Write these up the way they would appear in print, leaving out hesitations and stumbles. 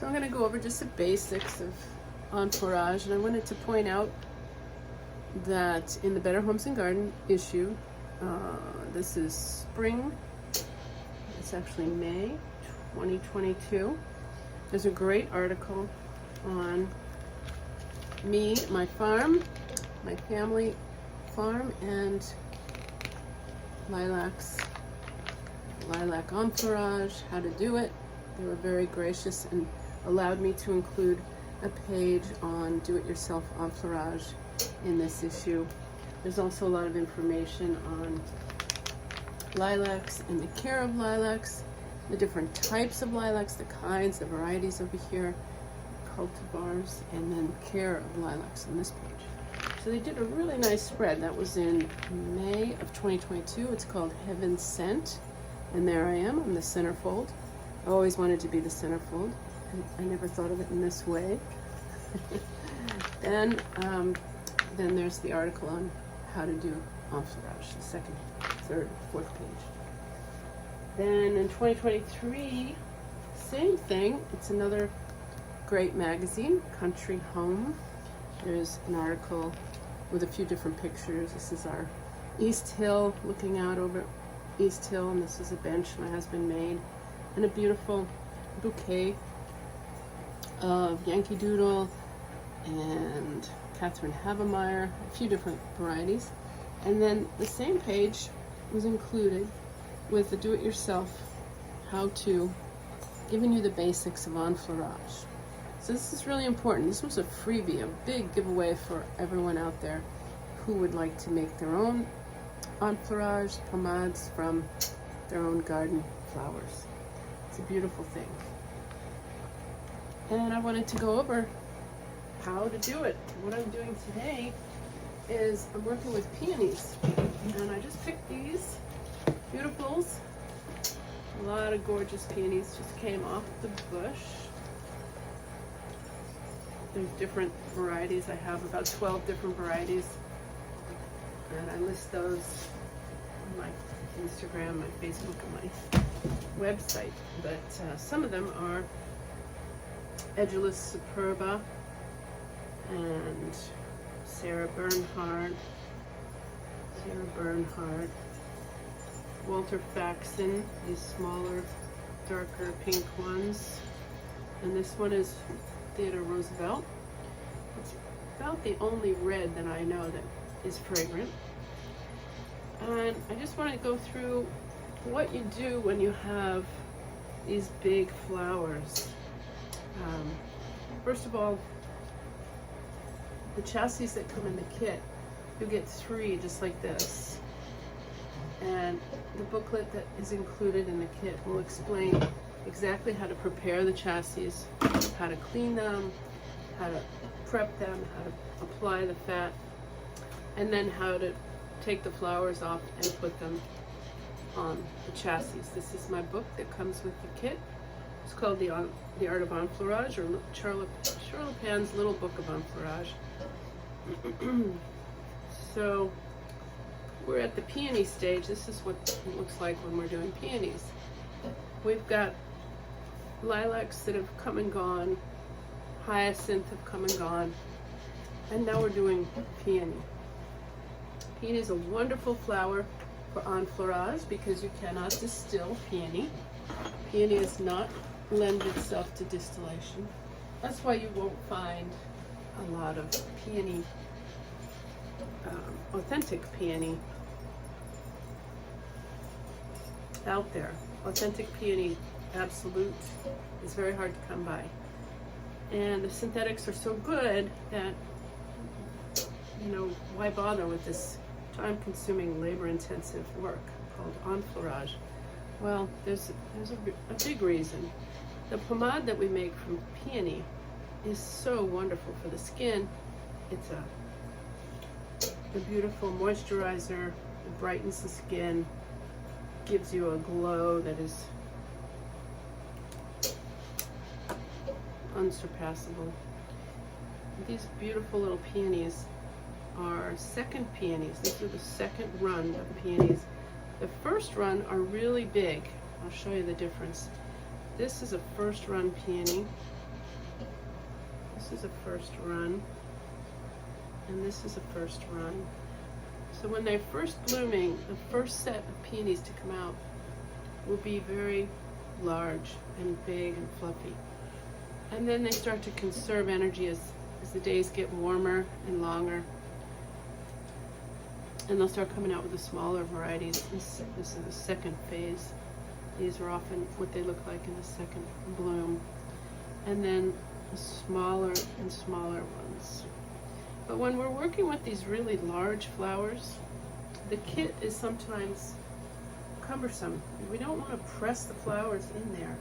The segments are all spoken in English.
I'm going to go over just the basics of Enfleurage, and I wanted to point out that in the Better Homes and Garden issue, this is spring, it's actually May 2022. There's a great article on me, my farm, my family farm, and lilacs, lilac enfleurage, how to do it. They were very gracious and allowed me to include a page on do-it-yourself enfleurage in this issue. There's also a lot of information on lilacs and the care of lilacs, the different types of lilacs, the kinds, the varieties over here, cultivars, and then care of lilacs on this page. So they did a really nice spread. That was in May of 2022. It's called Heaven Sent. And there I am, I'm the centerfold. I always wanted to be the centerfold. I never thought of it in this way. Then there's the article on how to do enfleurage, the second, third, fourth page. Then in 2023, same thing. It's another great magazine, Country Home. There's an article with a few different pictures. This is our East Hill, looking out over East Hill, and this is a bench my husband made, and a beautiful bouquet of Yankee Doodle and Catherine Havemeyer, a few different varieties. And then the same page was included with the do-it-yourself how-to, giving you the basics of enfleurage. So this is really important. This was a freebie, a big giveaway for everyone out there who would like to make their own enfleurage pomades from their own garden flowers. It's a beautiful thing. And I wanted to go over how to do it. What I'm doing today is I'm working with peonies, and I just picked these beautifuls. A lot of gorgeous peonies just came off the bush. There's different varieties. I have about 12 different varieties, and I list those on my Instagram, my Facebook, and my website. But some of them are Edulus superba and Sarah Bernhardt, Walter Faxon, these smaller, darker pink ones. And this one is Theodore Roosevelt. It's about the only red that I know that is fragrant. And I just want to go through what you do when you have these big flowers. First of all, the chassis that come in the kit, you get 3 just like this. And the booklet that is included in the kit will explain exactly how to prepare the chassis, how to clean them, how to prep them, how to apply the fat, and then how to take the flowers off and put them on the chassis. This is my book that comes with the kit. It's called The Art of Enfleurage, or Charlotte Pan's Little Book of Enfleurage. So we're at the peony stage. This is what it looks like when we're doing peonies. We've got lilacs that have come and gone, hyacinth have come and gone, and now we're doing peony. Peony is a wonderful flower for enfleurage because you cannot distill peony. Peony does not lend itself to distillation. That's why you won't find a lot of peony, authentic peony out there. Authentic peony, absolute, is very hard to come by. And the synthetics are so good that, you know, why bother with this time-consuming, labor-intensive work called enfleurage? Well, there's a big reason. The pomade that we make from peony is so wonderful for the skin. It's a beautiful moisturizer. It brightens the skin, gives you a glow that is unsurpassable. These beautiful little peonies are second peonies. These are the second run of peonies. The first run are really big. I'll show you the difference. This is a first run peony, This is a first run, and this is a first run. So when they're first blooming, the first set of peonies to come out will be very large and big and fluffy. And then they start to conserve energy as the days get warmer and longer. And they'll start coming out with the smaller varieties. This is the second phase. These are often what they look like in the second bloom. And then the smaller and smaller ones. But when we're working with these really large flowers, the kit is sometimes cumbersome. We don't want to press the flowers in there.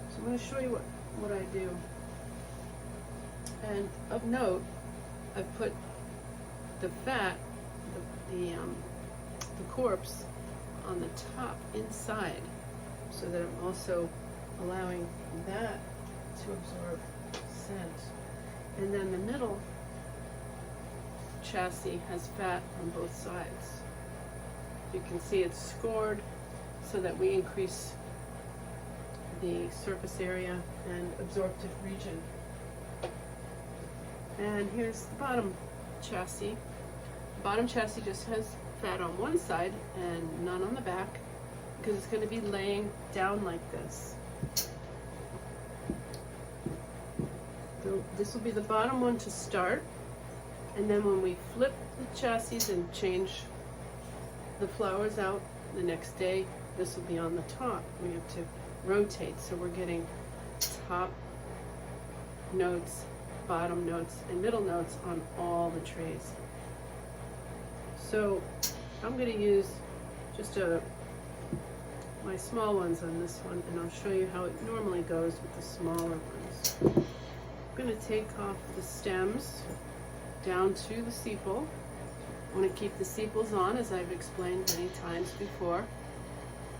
So I'm going to show you what I do. And of note, I've put the fat, the corpse on the top inside, so that I'm also allowing that to absorb scent. And then the middle chassis has fat on both sides. You can see it's scored so that we increase the surface area and absorptive region. And here's the bottom chassis. The bottom chassis just has fat on one side and none on the back, because it's going to be laying down like this. So this will be the bottom one to start, and then when we flip the chassis and change the flowers out the next day, this will be on the top. We have to rotate, so we're getting top notes, bottom notes, and middle notes on all the trays. So I'm going to use just my small ones on this one, and I'll show you how it normally goes with the smaller ones. I'm going to take off the stems down to the sepal. I want to keep the sepals on, as I've explained many times before.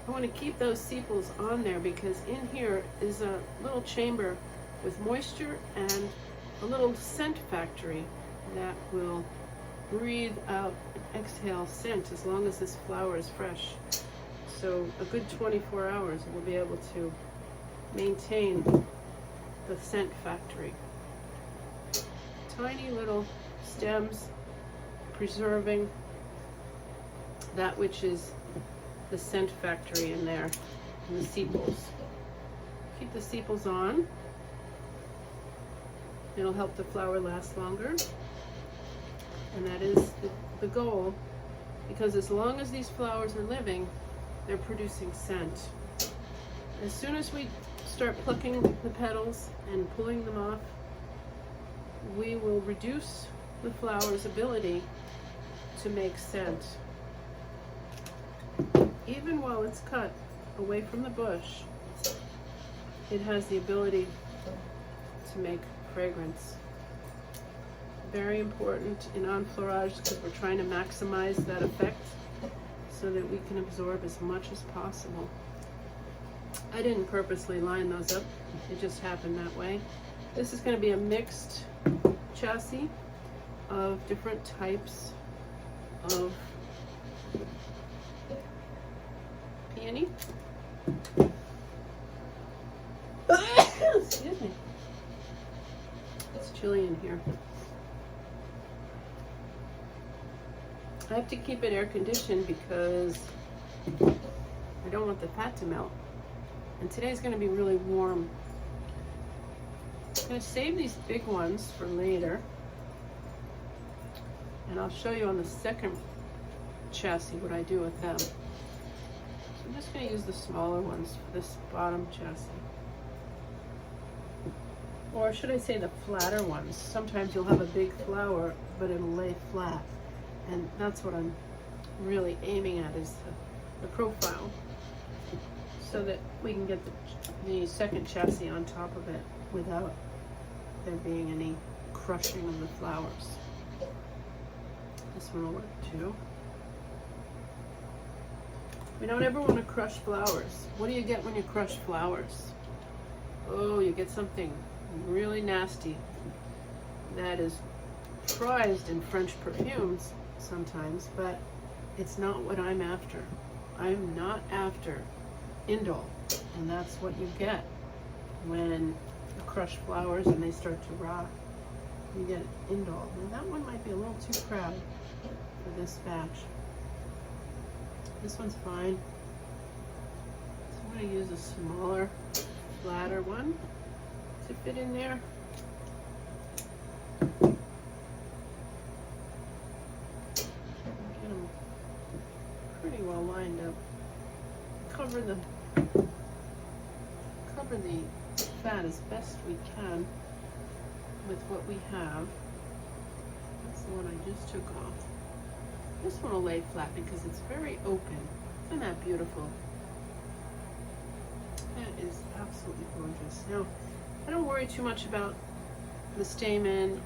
I want to keep those sepals on there because in here is a little chamber with moisture and a little scent factory that will breathe out and exhale scent as long as this flower is fresh. So a good 24 hours we'll be able to maintain the scent factory. Tiny little stems preserving that which is the scent factory in there, and the sepals. Keep the sepals on. It'll help the flower last longer, and that is the goal, because as long as these flowers are living, they're producing scent. As soon as we start plucking the petals and pulling them off, we will reduce the flower's ability to make scent. Even while it's cut away from the bush, it has the ability to make fragrance. Very important in enfleurage, because we're trying to maximize that effect so that we can absorb as much as possible. I didn't purposely line those up, it just happened that way. This is going to be a mixed chassis of different types of peony. Excuse me. It's chilly in here. I have to keep it air conditioned because I don't want the fat to melt. And today's going to be really warm. I'm going to save these big ones for later. And I'll show you on the second chassis what I do with them. So I'm just going to use the smaller ones for this bottom chassis. Or should I say the flatter ones. Sometimes you'll have a big flower, but it'll lay flat. And that's what I'm really aiming at, is the profile, so that we can get the second chassis on top of it without there being any crushing of the flowers. This one will work too. We don't ever want to crush flowers. What do you get when you crush flowers? Oh, you get something really nasty that is prized in French perfumes sometimes, but it's not what I'm after. I'm not after indole, and that's what you get when you crush flowers and they start to rot. we get it indoled. Now that one might be a little too proud for this batch. This one's fine. So I'm going to use a smaller, flatter one to fit in there. Get them pretty well lined up. Cover the fat as best we can with what we have. That's the one I just took off. This one will lay flat because it's very open. Isn't that beautiful? That is absolutely gorgeous. Now, I don't worry too much about the stamen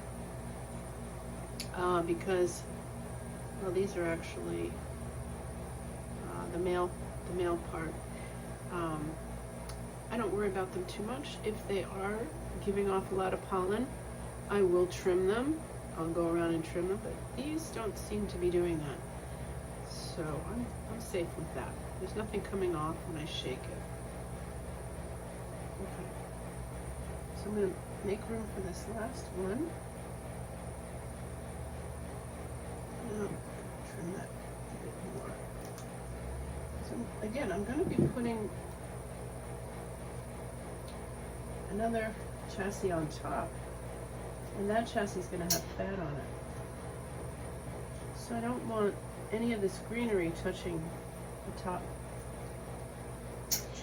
because, well, these are actually the male part. I don't worry about them too much. If they are giving off a lot of pollen, I will trim them. I'll go around and trim them, but these don't seem to be doing that. So I'm safe with that. There's nothing coming off when I shake it. Okay. So I'm going to make room for this last one. Trim that a bit more. So again, I'm going to be putting another chassis on top, and that chassis is going to have fat on it. So I don't want any of this greenery touching the top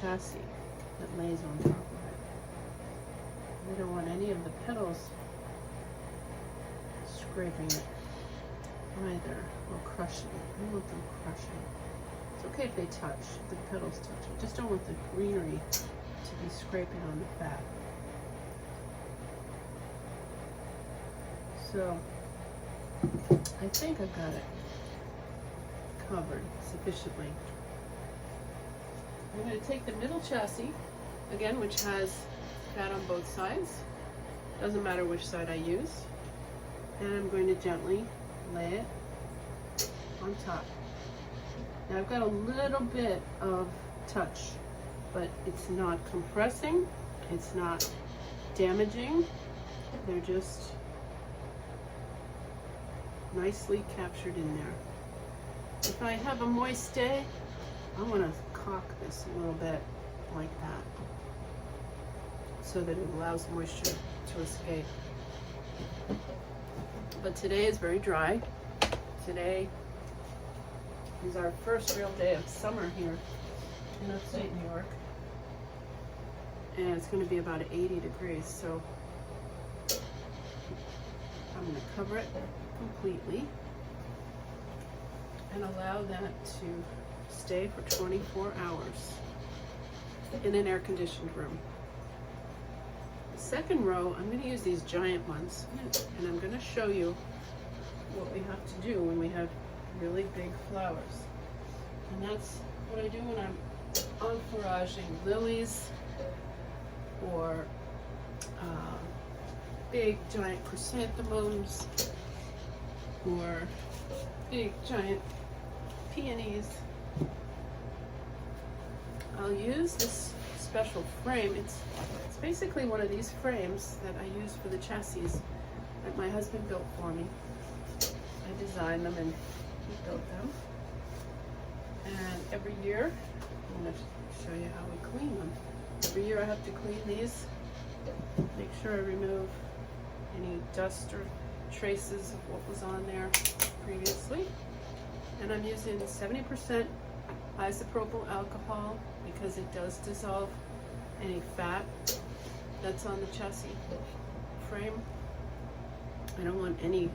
chassis that lays on top of it. I don't want any of the petals scraping it either, or crushing it. I don't want them crushing. It's okay if they touch, if the petals touch. I just don't want the greenery to be scraping on the fat. So I think I've got it covered sufficiently. I'm going to take the middle chassis, again, which has fat on both sides. Doesn't matter which side I use. And I'm going to gently lay it on top. Now I've got a little bit of touch, but it's not compressing, it's not damaging. They're just nicely captured in there. If I have a moist day, I want to cock this a little bit like that so that it allows moisture to escape. But today is very dry. Today is our first real day of summer here in upstate New York. And it's going to be about 80 degrees, so I'm going to cover it completely and allow that to stay for 24 hours in an air-conditioned room. The second row, I'm going to use these giant ones, and I'm going to show you what we have to do when we have really big flowers. And that's what I do when I'm enfleuraging lilies or big giant chrysanthemums or big giant peonies. I'll use this special frame. It's basically one of these frames that I use for the chassis that my husband built for me. I designed them and he built them. And every year, I'm going to show you how we clean them. Every year I have to clean these, make sure I remove any dust or traces of what was on there previously. And I'm using 70% isopropyl alcohol because it does dissolve any fat that's on the chassis frame. I don't want any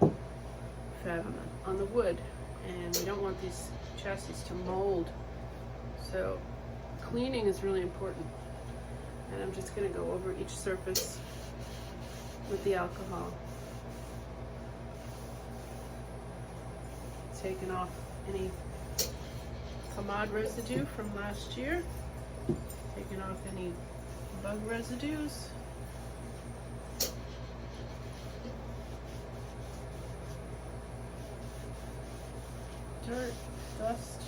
fat on the wood, and we don't want these chassis to mold. So cleaning is really important. And I'm just going to go over each surface with the alcohol. Taking off any pomade residue from last year. Taking off any bug residues. Dirt, dust.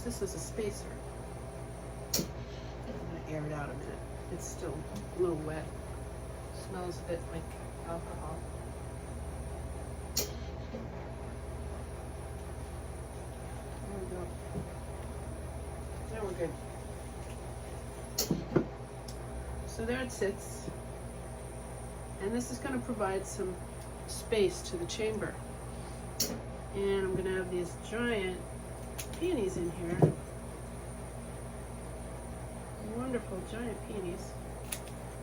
use this as a spacer. I'm gonna air it out a minute. It's still a little wet. Smells a bit like alcohol. There we go. Now we're good. So there it sits. And this is going to provide some space to the chamber. And I'm going to have these giant peonies in here. Wonderful giant peonies.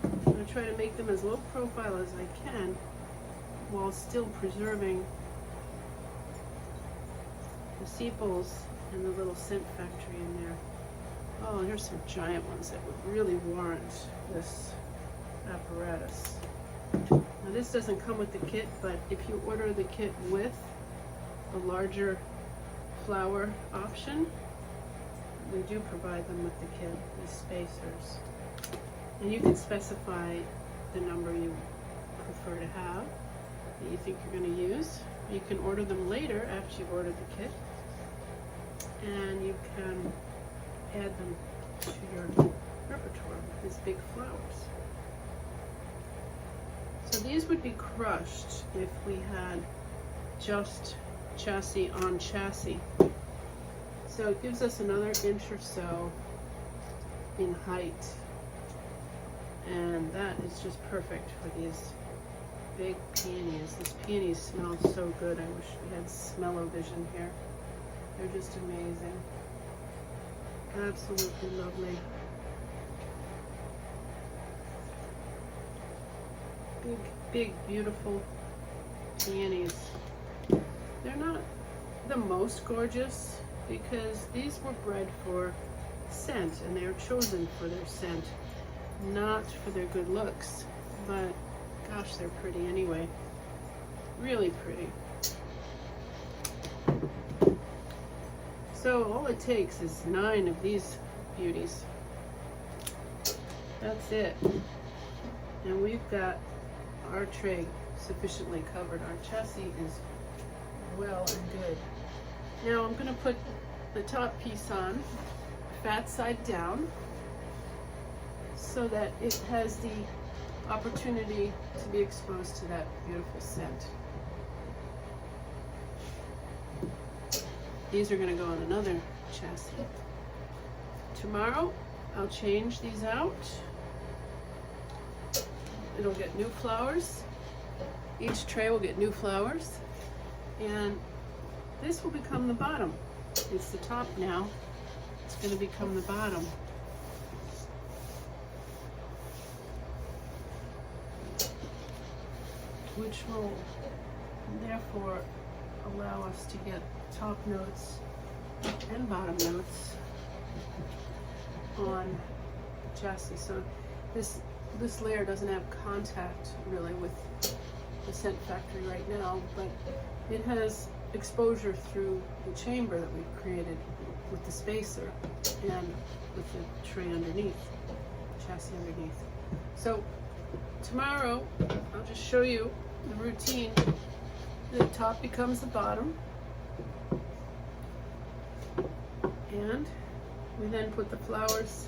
I'm going to try to make them as low profile as I can while still preserving the sepals and the little scent factory in there. Oh, here's some giant ones that would really warrant this apparatus. Now this doesn't come with the kit, but if you order the kit with the larger flower option, we do provide them with the kit, these spacers. And you can specify the number you prefer to have, that you think you're going to use. You can order them later after you've ordered the kit, and you can add them to your repertoire with these big flowers. So these would be crushed if we had just chassis on chassis. So it gives us another inch or so in height. And that is just perfect for these big peonies. These peonies smell so good. I wish we had smell-o-vision here. They're just amazing. Absolutely lovely. Big, big, beautiful peonies. They're not the most gorgeous because these were bred for scent and they are chosen for their scent, not for their good looks. But gosh, they're pretty anyway. Really pretty. So all it takes is 9 of these beauties. That's it. And we've got our tray sufficiently covered. Our chassis is well and good. Now I'm going to put the top piece on, fat side down, so that it has the opportunity to be exposed to that beautiful scent. These are going to go on another chassis. Tomorrow I'll change these out. It'll get new flowers. Each tray will get new flowers. And this will become the bottom. It's the top now. It's going to become the bottom. Which will therefore allow us to get top notes and bottom notes on the chassis. So this layer doesn't have contact really with the scent factory right now, but it has exposure through the chamber that we've created with the spacer and with the tray underneath, the chassis underneath. So tomorrow I'll just show you the routine. The top becomes the bottom, and we then put the flowers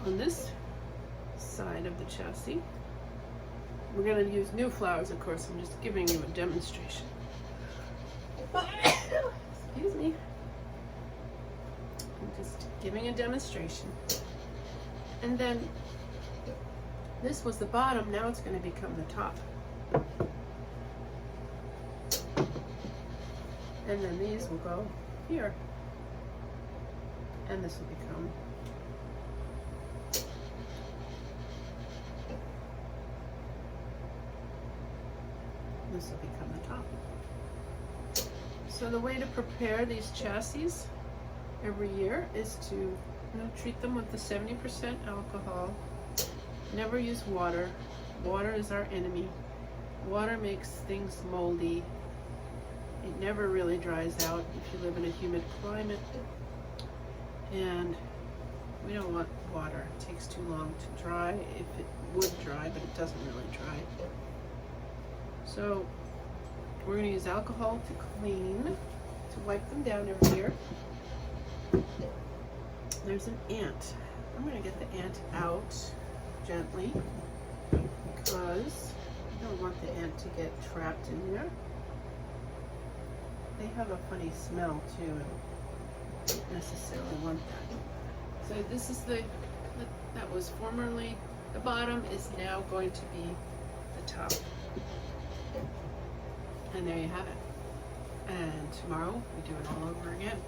on this side of the chassis. We're going to use new flowers, of course. I'm just giving you a demonstration. Excuse me. I'm just giving a demonstration. And then this was the bottom. Now it's going to become the top. And then these will go here. And this will become the top. So the way to prepare these chassis every year is to treat them with the 70% alcohol. Never use water. Water is our enemy. Water makes things moldy. It never really dries out if you live in a humid climate. And we don't want water. It takes too long to dry. If it would dry, but it doesn't really dry. So we're going to use alcohol to clean, to wipe them down every year. There's an ant. I'm going to get the ant out gently because I don't want the ant to get trapped in there. They have a funny smell too, and I don't necessarily want that. So this is that was formerly the bottom, is now going to be the top. And there you have it. And tomorrow we do it all over again.